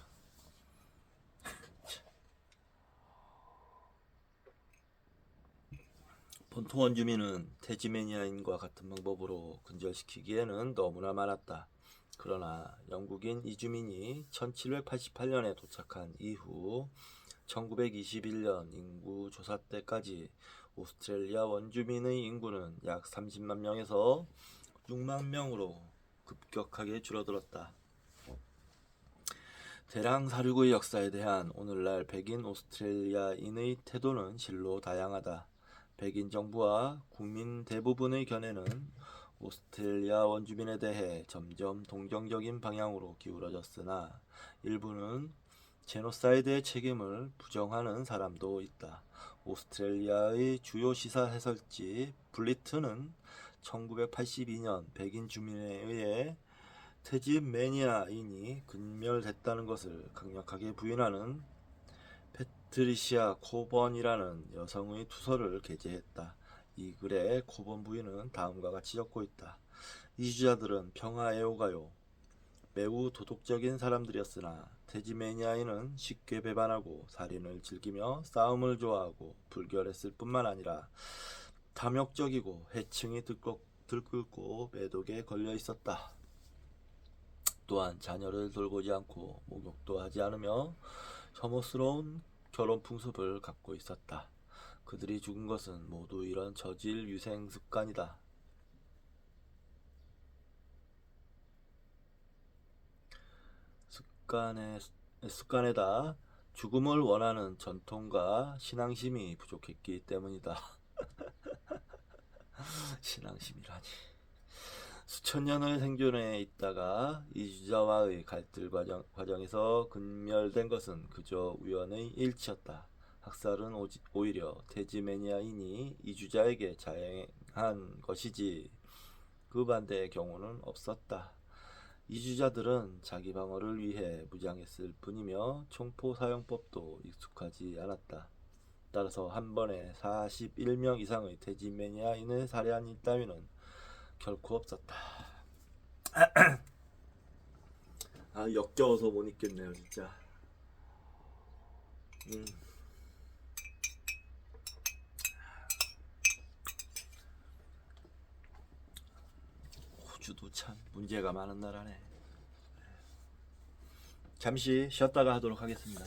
본토 원주민은 태지메니아인과 같은 방법으로 근절시키기에는 너무나 많았다. 그러나 영국인 이주민이 1788년에 도착한 이후 1921년 인구 조사 때까지 오스트레일리아 원주민의 인구는 약 30만 명에서 6만 명으로 급격하게 줄어들었다. 대량 사륙의 역사에 대한 오늘날 백인 오스트레일리아인의 태도는 실로 다양하다. 백인 정부와 국민 대부분의 견해는 오스트레일리아 원주민에 대해 점점 동정적인 방향으로 기울어졌으나 일부는 제노사이드의 책임을 부정하는 사람도 있다. 오스트레일리아의 주요 시사 해설지 블리트는 1982년 백인 주민에 의해 태지메니아인이 근멸됐다는 것을 강력하게 부인하는 패트리시아 코번이라는 여성의 투서를 게재했다. 이 글에 코번 부인은 다음과 같이 적고 있다. 이주자들은 평화 애호가요. 매우 도덕적인 사람들이었으나 태지메니아인은 쉽게 배반하고 살인을 즐기며 싸움을 좋아하고 불결했을 뿐만 아니라 탐욕적이고 해층이 들끓고 매독에 걸려 있었다. 또한 자녀를 돌보지 않고 목욕도 하지 않으며 혐오스러운 결혼 풍습을 갖고 있었다. 그들이 죽은 것은 모두 이런 저질 유생 습관이다. 습관에다 죽음을 원하는 전통과 신앙심이 부족했기 때문이다. 신앙심이라니. 수천 년을 생존해 있다가 이주자와의 갈등 과정에서 근멸된 것은 그저 우연의 일치였다. 학살은 오히려 태지매니아인이 이주자에게 자행한 것이지 그 반대의 경우는 없었다. 이주자들은 자기 방어를 위해 무장했을 뿐이며 총포 사용법도 익숙하지 않았다. 따라서 한 번에 41명 이상의 태지매니아인을 살해한 일 따위는 결코 없었다. 아, 역겨워서 못 있겠네요 진짜. 음, 호주도 참 문제가 많은 나라네. 잠시 쉬었다가 하도록 하겠습니다.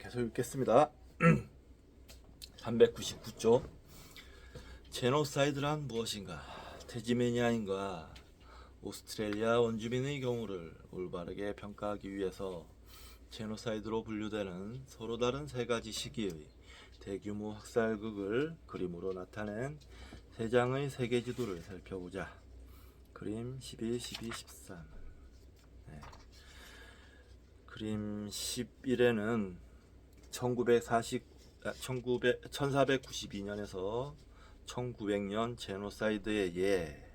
계속 읽겠습니다. 399쪽. 제노사이드란 무엇인가? 태즈메니아인과 오스트레일리아 원주민의 경우를 올바르게 평가하기 위해서 제노사이드로 분류되는 서로 다른 세 가지 시기의 대규모 학살극을 그림으로 나타낸 세 장의 세계 지도를 살펴보자. 그림 11, 12, 13. 네. 그림 11에는 1492년에서 1900년 제노사이드의 예,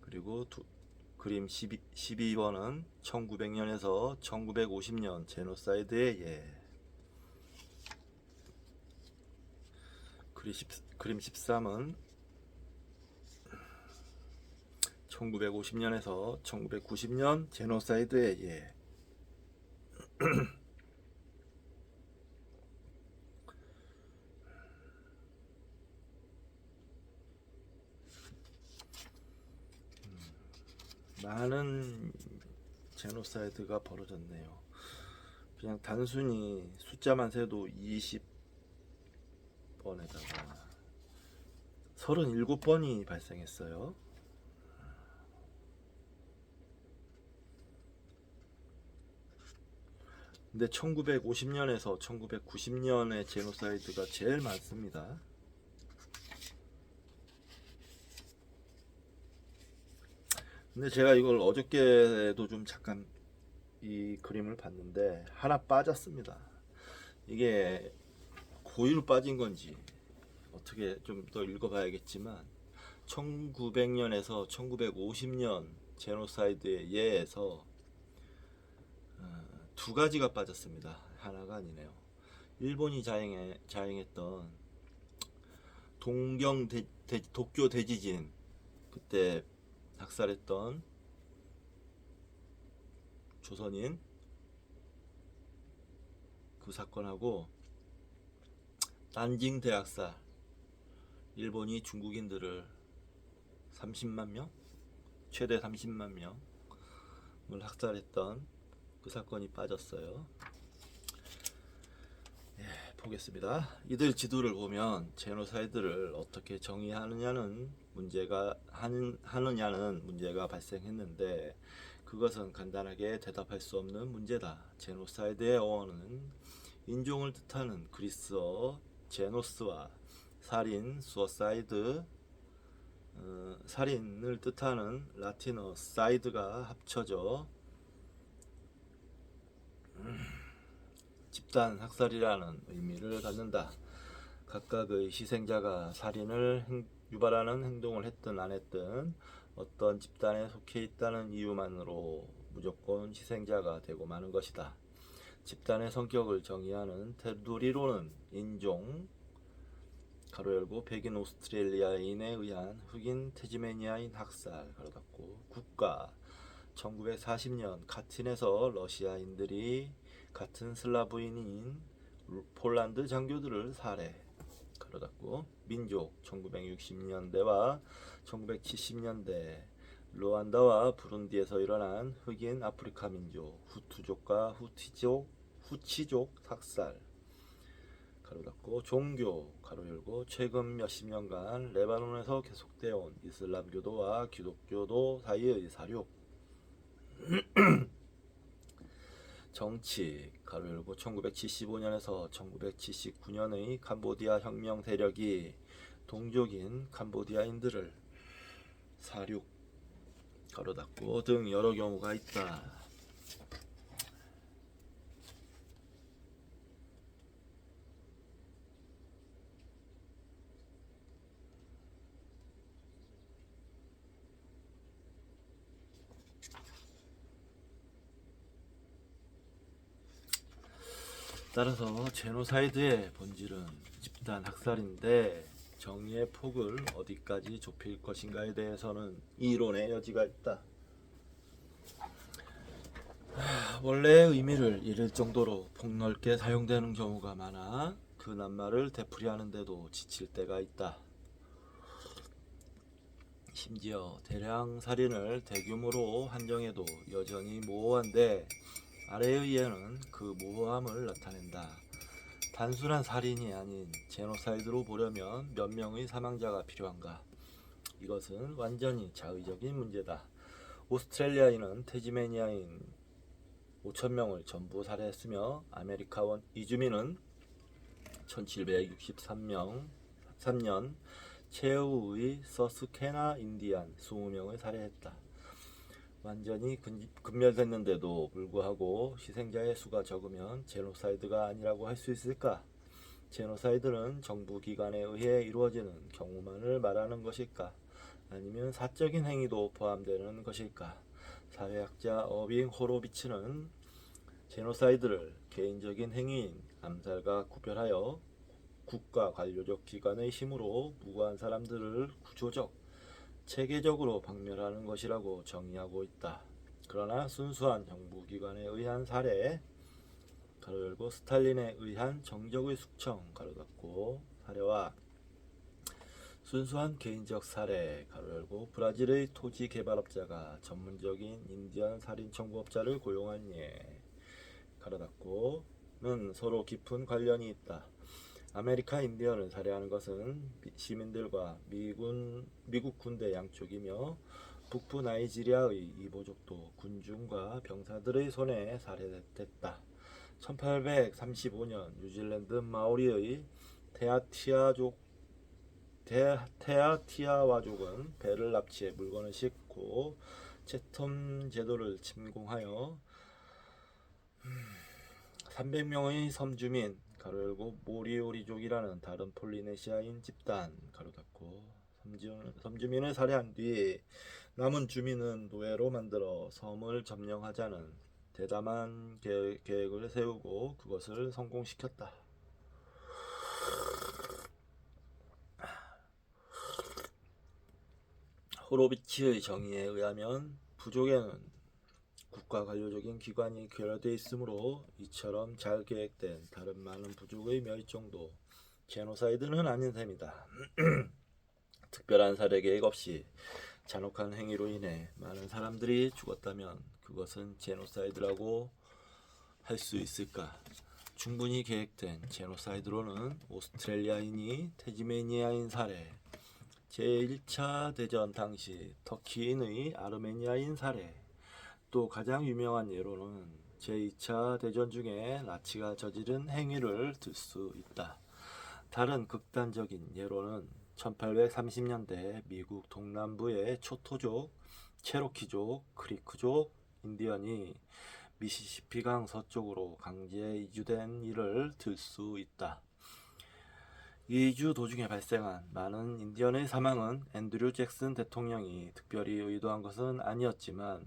그리고 그림 12번은 1900년에서 1950년 제노사이드의 예, 그림 13은 1950년에서 1990년 제노사이드의 예. 많은 제노사이드가 벌어졌네요. 그냥 단순히 숫자만 세도 20번에다가 37번이 발생했어요. 근데 1950년에서 1990년의 제노사이드가 제일 많습니다. 근데 제가 이걸 어저께도 좀 잠깐 이 그림을 봤는데 하나 빠졌습니다. 이게 고의로 빠진 건지 어떻게 좀 더 읽어봐야겠지만 1900년에서 1950년 제노사이드의 예에서 두 가지가 빠졌습니다. 하나가 아니네요. 일본이 자행했던 도쿄 대지진 그때 학살했던 조선인 그 사건하고 난징 대학살, 일본이 중국인들을 30만 명, 최대 30만 명을 학살했던 그 사건이 빠졌어요. 예, 보겠습니다. 이들 지도를 보면 제노사이드를 어떻게 정의하느냐는 문제가 발생했는데 그것은 간단하게 대답할 수 없는 문제다. 제노사이드의 어원은 인종을 뜻하는 그리스어 제노스와 살인, 수어사이드, 살인을 뜻하는 라틴어 사이드가 합쳐져 집단 학살이라는 의미를 갖는다. 각각의 희생자가 살인을 유발하는 행동을 했든 안 했든 어떤 집단에 속해 있다는 이유만으로 무조건 희생자가 되고 마는 것이다. 집단의 성격을 정의하는 테두리로는 인종 가로 열고 백인 오스트레일리아인에 의한 흑인 태즈메니아인 학살 가로 닫고 국가 1940년 카틴에서 러시아인들이 같은 슬라브인인 폴란드 장교들을 살해 가로 닫고 민족 1960년대와 1970년대 루안다와 부룬디에서 일어난 흑인 아프리카 민족 후투족과 후치족 학살 가로 닫고 종교 가로 열고 최근 몇십 년간 레바논에서 계속되어 온 이슬람교도와 기독교도 사이의 사륙 정치 가로 열고 1975년에서 1979년의 캄보디아 혁명 세력이 동족인 캄보디아인들을 사륙 가로 닫고 등 여러 경우가 있다. 따라서 제노사이드의 본질은 집단 학살인데 정의의 폭을 어디까지 좁힐 것인가에 대해서는 이론의 여지가 있다. 원래의 의미를 잃을 정도로 폭넓게 사용되는 경우가 많아 그 낱말을 되풀이하는데도 지칠 때가 있다. 심지어 대량 살인을 대규모로 한정해도 여전히 모호한데 아래의 예는 그 모호함을 나타낸다. 단순한 살인이 아닌 제노사이드로 보려면 몇 명의 사망자가 필요한가? 이것은 완전히 자의적인 문제다. 오스트레일리아인은 태즈메니아인 5,000명을 전부 살해했으며 아메리카원 이주민은 1763년 최후의 서스케나 인디안 20명을 살해했다. 완전히 근멸됐는데도 불구하고 희생자의 수가 적으면 제노사이드가 아니라고 할 수 있을까? 제노사이드는 정부 기관에 의해 이루어지는 경우만을 말하는 것일까? 아니면 사적인 행위도 포함되는 것일까? 사회학자 어빙 호로비츠는 제노사이드를 개인적인 행위인 암살과 구별하여 국가 관료적 기관의 힘으로 무고한 사람들을 구조적, 체계적으로 박멸하는 것이라고 정의하고 있다. 그러나 순수한 정부기관에 의한 살해 가로 열고 스탈린에 의한 정적의 숙청 가로 닫고 사례와 순수한 개인적 살해 가로 열고 브라질의 토지 개발업자가 전문적인 인디언 살인 청부업자를 고용한 예 가로 닫고는 서로 깊은 관련이 있다. 아메리카 인디언을 살해하는 것은 시민들과 미국 군대 양쪽이며 북부 나이지리아의 이보족도 군중과 병사들의 손에 살해됐다. 1835년 뉴질랜드 마오리의 테아티아와족은 배를 납치해 물건을 싣고 채텀 제도를 침공하여 300명의 섬주민 가로 열고 모리오리족이라는 다른 폴리네시아인 집단 가로 닫고 섬주민을 살해한 뒤 남은 주민은 노예로 만들어 섬을 점령하자는 대담한 계획을 세우고 그것을 성공시켰다. 호로비츠의 정의에 의하면 부족에는 국가 관료적인 기관이 결여되어 있으므로 이처럼 잘 계획된 다른 많은 부족의 멸종도 제노사이드는 아닌 셈이다. 특별한 살해 계획 없이 잔혹한 행위로 인해 많은 사람들이 죽었다면 그것은 제노사이드라고 할 수 있을까? 충분히 계획된 제노사이드로는 오스트레일리아인이 태즈메니아인 살해, 제1차 대전 당시 터키인의 아르메니아인 살해, 또 가장 유명한 예로는 제2차 대전 중에 나치가 저지른 행위를 들 수 있다. 다른 극단적인 예로는 1830년대 미국 동남부의 초토족, 체로키족, 크리크족, 인디언이 미시시피강 서쪽으로 강제 이주된 일을 들 수 있다. 이주 도중에 발생한 많은 인디언의 사망은 앤드류 잭슨 대통령이 특별히 의도한 것은 아니었지만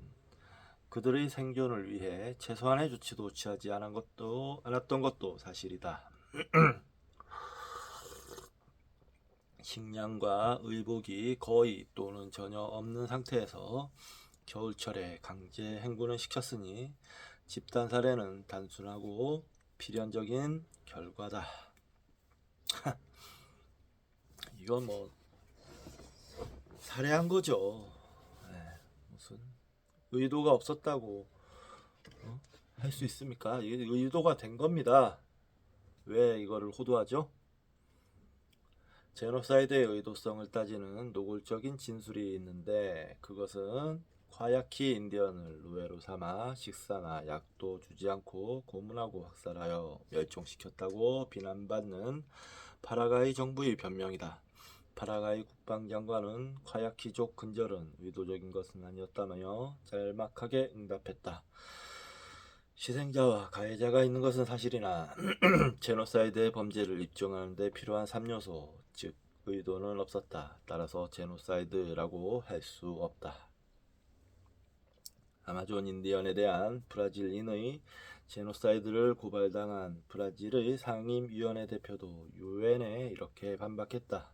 그들의 생존을 위해 최소한의 조치도 취하지 않았던 것도 사실이다. 식량과 의복이 거의 또는 전혀 없는 상태에서 겨울철에 강제 행군을 시켰으니 집단 살해는 단순하고 필연적인 결과다. 이건 뭐 살해한 거죠. 무슨 의도가 없었다고 할 수 있습니까? 이게 의도가 된 겁니다. 왜 이거를 호도하죠? 제노사이드의 의도성을 따지는 노골적인 진술이 있는데 그것은 과야키 인디언을 노예로 삼아 식사나 약도 주지 않고 고문하고 학살하여 멸종시켰다고 비난받는 파라과이 정부의 변명이다. 파라과이 국방장관은 과야키족 근절은 의도적인 것은 아니었다며 짤막하게 응답했다. 희생자와 가해자가 있는 것은 사실이나 제노사이드의 범죄를 입증하는 데 필요한 3요소, 즉 의도는 없었다. 따라서 제노사이드라고 할 수 없다. 아마존 인디언에 대한 브라질인의 제노사이드를 고발당한 브라질의 상임위원회 대표도 유엔에 이렇게 반박했다.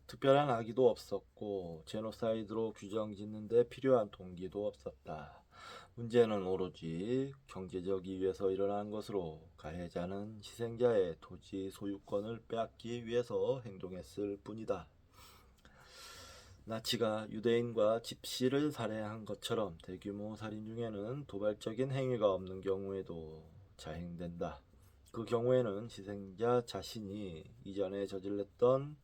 특별한 악의도 없었고 제노사이드로 규정짓는 데 필요한 동기도 없었다. 문제는 오로지 경제적 이유에서 일어난 것으로 가해자는 희생자의 토지 소유권을 빼앗기 위해서 행동했을 뿐이다. 나치가 유대인과 집시를 살해한 것처럼 대규모 살인 중에는 도발적인 행위가 없는 경우에도 자행된다. 그 경우에는 희생자 자신이 이전에 저질렀던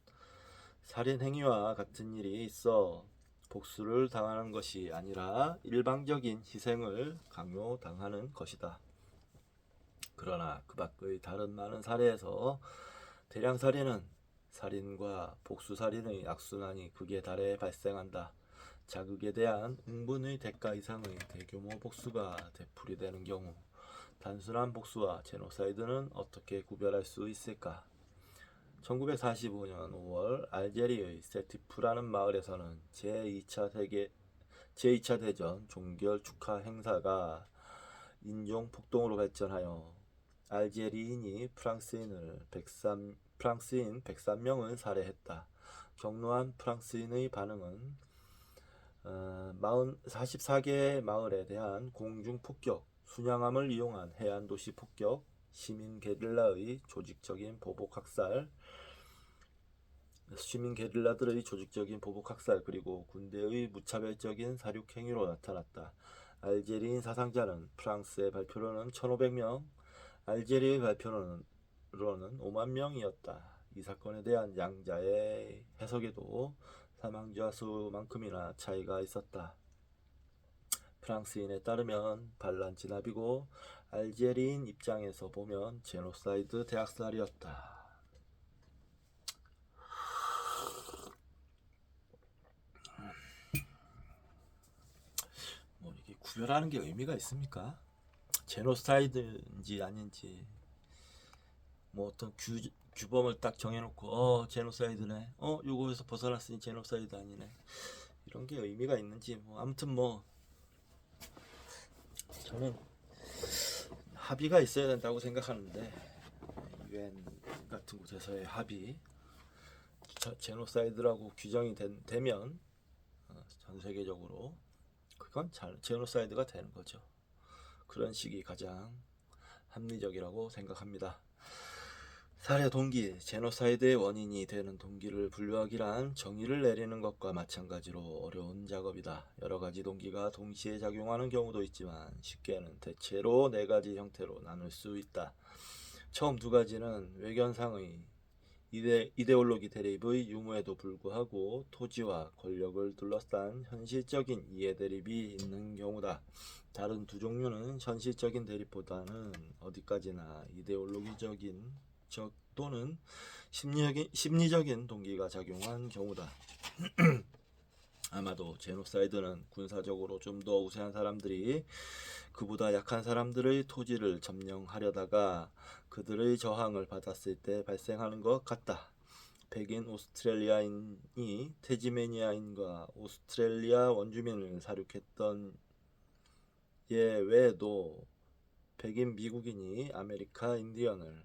살인 행위와 같은 일이 있어 복수를 당하는 것이 아니라 일방적인 희생을 강요당하는 것이다. 그러나 그 밖의 다른 많은 사례에서 대량살인은 살인과 복수살인의 악순환이 극에 달해 발생한다. 자극에 대한 응분의 대가 이상의 대규모 복수가 되풀이되는 경우 단순한 복수와 제노사이드는 어떻게 구별할 수 있을까? 1945년 5월 알제리의 세티프라는 마을에서는 제2차 대전 종결 축하 행사가 인종 폭동으로 발전하여 알제리인이 프랑스인 103명을 살해했다. 격노한 프랑스인의 반응은 44개의 마을에 대한 공중폭격, 순양함을 이용한 해안도시 폭격, 시민 게릴라들의 조직적인 보복 학살 그리고 군대의 무차별적인 사륙 행위로 나타났다. 알제리인 사상자는 프랑스의 발표로는 1,500명, 알제리의 발표로는 5만 명이었다. 이 사건에 대한 양자의 해석에도 사망자 수만큼이나 차이가 있었다. 프랑스인에 따르면 반란 진압이고 알제리인 입장에서 보면 제노사이드 대학살이었다. 뭐 이게 구별하는 게 의미가 있습니까? 제노사이드인지 아닌지 뭐 어떤 규범을 딱 정해놓고 제노사이드네, 요거에서 벗어났으니 제노사이드 아니네, 이런 게 의미가 있는지 뭐 아무튼 뭐 저는 합의가 있어야 된다고 생각하는데 UN 같은 곳에서의 합의, 제노사이드라고 규정이 되면 전 세계적으로 그건 제노사이드가 되는 거죠. 그런 식이 가장 합리적이라고 생각합니다. 살해 동기, 제노사이드의 원인이 되는 동기를 분류하기란 정의를 내리는 것과 마찬가지로 어려운 작업이다. 여러 가지 동기가 동시에 작용하는 경우도 있지만 쉽게는 대체로 4가지 형태로 나눌 수 있다. 처음 2가지는 외견상의 이데올로기 대립의 유무에도 불구하고 토지와 권력을 둘러싼 현실적인 이해 대립이 있는 경우다. 다른 2종류는 현실적인 대립보다는 어디까지나 이데올로기적인 또는 심리적인 동기가 작용한 경우다. 아마도 제노사이드는 군사적으로 좀 더 우세한 사람들이 그보다 약한 사람들의 토지를 점령하려다가 그들의 저항을 받았을 때 발생하는 것 같다. 백인 오스트레일리아인이 태즈메니아인과 오스트레일리아 원주민을 사륙했던 외에도 백인 미국인이 아메리카 인디언을,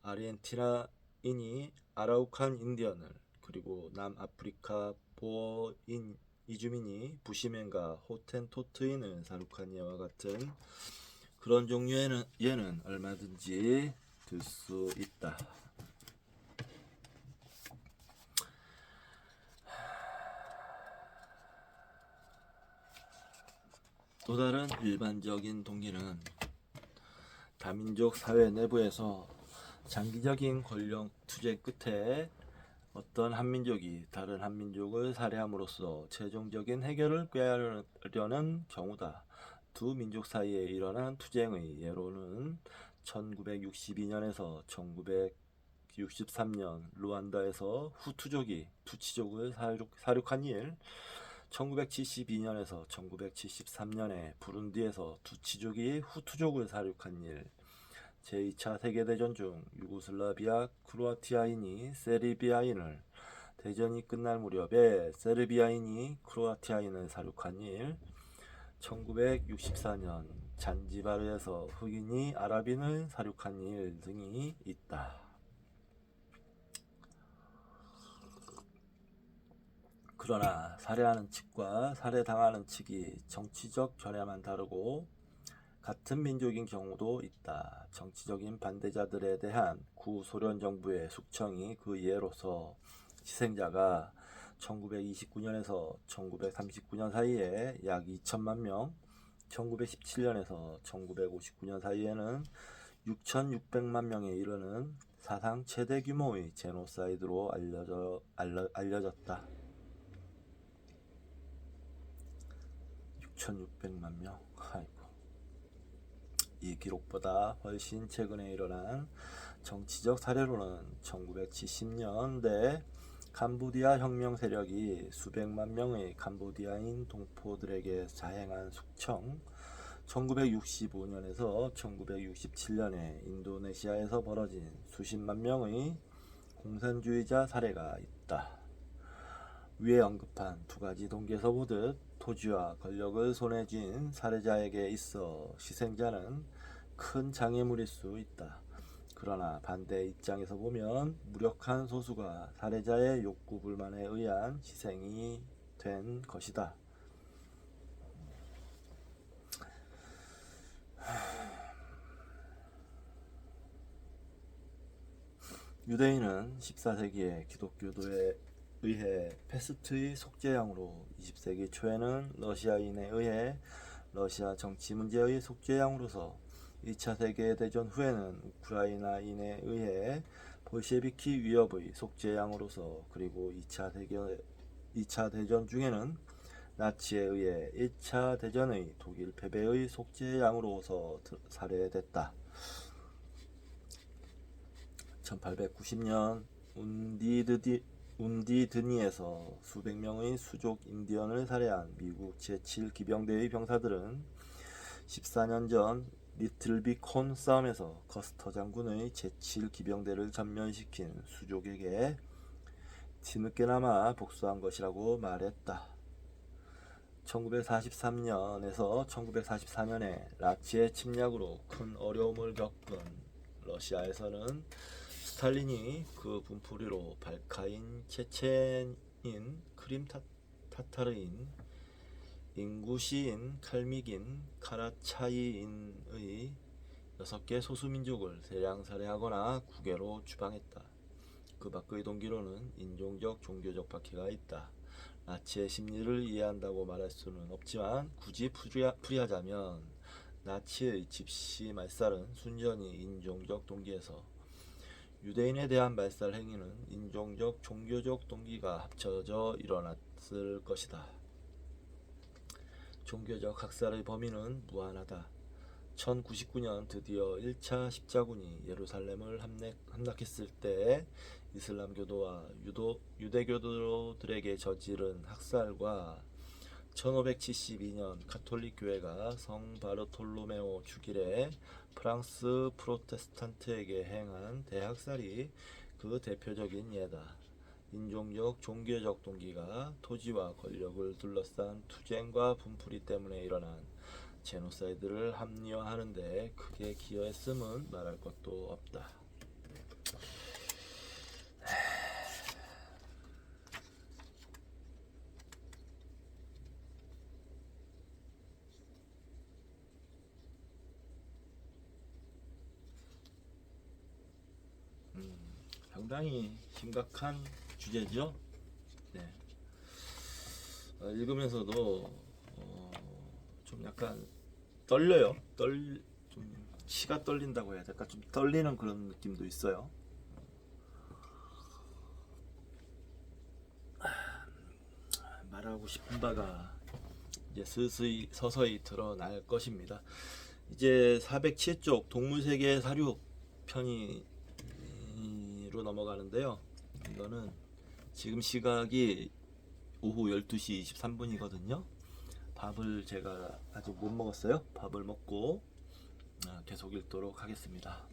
아르헨티나인이 아라우칸 인디언을, 그리고 남아프리카 보어인 이주민이 부시맨과 호텐토트인을 사륙한 예와 같은 그런 종류의 예는 얼마든지 들 수 있다. 또 다른 일반적인 동기는 다민족 사회 내부에서 장기적인 권력 투쟁 끝에 어떤 한민족이 다른 한민족을 살해함으로써 최종적인 해결을 꾀하려는 경우다. 두 민족 사이에 일어난 투쟁의 예로는 1962년에서 1963년 루안다에서 후투족이 투치족을 사륙한 일, 1972년에서 1973년에 부룬디에서 투치족이 후투족을 사륙한 일, 제2차 세계대전 중 유고슬라비아 크로아티아인이 세르비아인을, 대전이 끝날 무렵에 세르비아인이 크로아티아인을 사륙한 일, 1964년 잔지바르에서 흑인이 아랍인을 사륙한 일 등이 있다. 그러나 살해하는 측과 살해당하는 측이 정치적 견해만 다르고 같은 민족인 경우도 있다. 정치적인 반대자들에 대한 구소련 정부의 숙청이 그 예로서 희생자가 1929년에서 1939년 사이에 약 2천만 명, 1917년에서 1959년 사이에는 6,600만 명에 이르는 사상 최대 규모의 제노사이드로 알려졌다. 6,600만 명. 아이고. 이 기록보다 훨씬 최근에 일어난 정치적 사례로는 1970년대 캄보디아 혁명 세력이 수백만 명의 캄보디아인 동포들에게 자행한 숙청, 1965년에서 1967년에 인도네시아에서 벌어진 수십만 명의 공산주의자 사례가 있다. 위에 언급한 두 가지 동기에서 보듯 토지와 권력을 손에 쥔 사례자에게 있어 희생자는 큰 장애물일 수 있다. 그러나 반대 입장에서 보면 무력한 소수가 사례자의 욕구 불만에 의한 희생이 된 것이다. 유대인은 14세기에 기독교도에 의해 페스트의 속죄양으로, 20세기 초에는 러시아인에 의해 러시아 정치 문제의 속죄양으로서, 2차 세계대전 후에는 우크라이나인에 의해 볼셰비키 위협의 속죄양으로서, 그리고 2차 대전 중에는 나치에 의해 1차 대전의 독일 패배의 속죄양으로서 살해됐다. 1890년 운디드니에서 수백 명의 수족 인디언을 살해한 미국 제7기병대의 병사들은 14년 전 리틀비콘 싸움에서 커스터 장군의 제7기병대를 전면시킨 수족에게 뒤늦게나마 복수한 것이라고 말했다. 1943년에서 1944년에 나치의 침략으로 큰 어려움을 겪은 러시아에서는 스탈린이 그 분풀이로 발카인, 체첸인, 크림 타타르인, 인구시인, 칼미긴, 카라차이인의 6개 소수민족을 대량 살해하거나 국외로 추방했다. 그 밖의 동기로는 인종적, 종교적 박해가 있다. 나치의 심리를 이해한다고 말할 수는 없지만 굳이 풀이하자면 나치의 집시 말살은 순전히 인종적 동기에서, 유대인에 대한 말살 행위는 인종적, 종교적 동기가 합쳐져 일어났을 것이다. 종교적 학살의 범위는 무한하다. 1099년 드디어 1차 십자군이 예루살렘을 함락했을 때 이슬람교도와 유대교도들에게 저지른 학살과 1572년 가톨릭 교회가 성 바르톨로메오 주길에 프랑스 프로테스탄트에게 행한 대학살이 그 대표적인 예다. 인종적, 종교적 동기가 토지와 권력을 둘러싼 투쟁과 분풀이 때문에 일어난 제노사이드를 합리화하는데 크게 기여했음은 말할 것도 없다. 상당히 심각한 주제죠. 네. 읽으면서도 좀 약간 떨려요. 좀 치가 떨린다고 해야 될까? 좀 떨리는 그런 느낌도 있어요. 말하고 싶은 바가 이제 서서히 드러날 것입니다. 이제 407쪽 동물세계 사료 편의로 넘어가는데요. 이거는 지금 시각이 오후 12시 23분이거든요. 밥을 제가 아직 못 먹었어요. 밥을 먹고 계속 읽도록 하겠습니다.